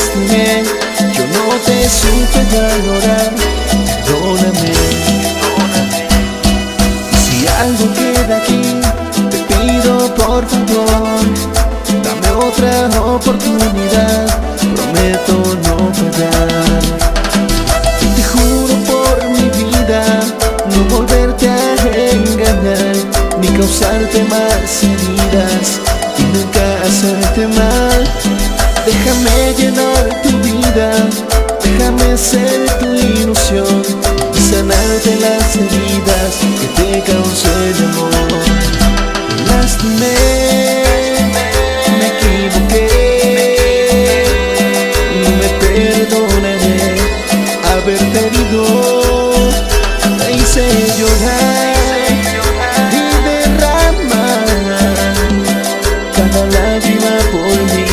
lastimé, yo no te supe valorar, perdóname. Si algo queda aquí, te pido por favor, dame otra oportunidad, prometo no fallar. Te juro por mi vida no volverte a engañar, ni causarte más heridas y nunca hacerte mal. Déjame llenar tu vida, déjame ser tu ilusión y sanarte las heridas que te causó el amor. Lastimé, me equivoqué, no me perdonaré haberte herido, te hice llorar y derramar cada lágrima por mí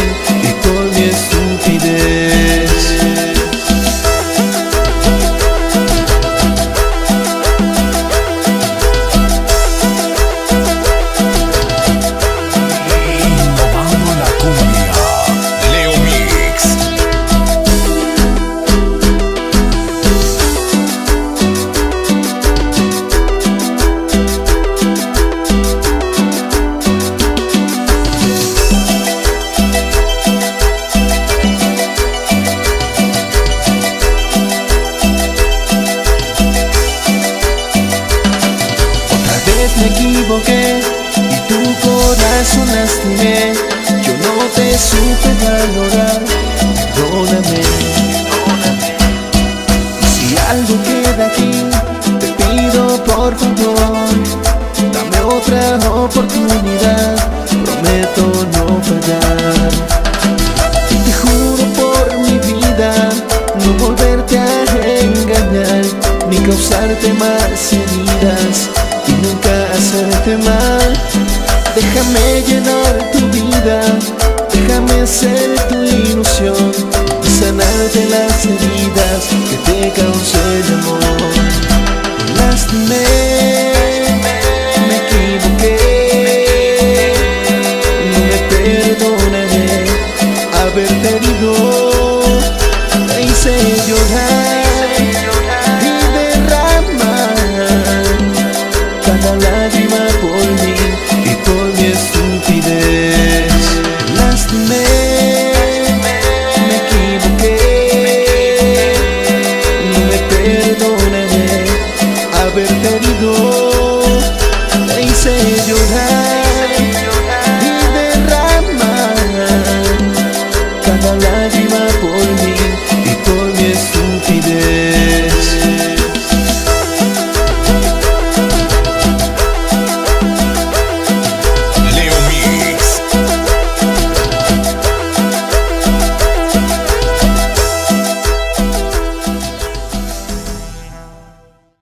y por mi estupidez. Innovando la cumbia, Leo Mix. Me equivoqué y tu corazón lastimé, yo no te supe valorar, perdóname. Si algo queda aquí, te pido por favor, dame otra oportunidad, prometo no fallar. Te juro por mi vida no volverte a engañar, ni causarte más heridas y nunca hacerte mal. Déjame llenar tu vida, déjame ser tu ilusión y sanarte las heridas que te causó el amor. Lastimé, me equivoqué, no me perdonaré haberte herido, te hice llorar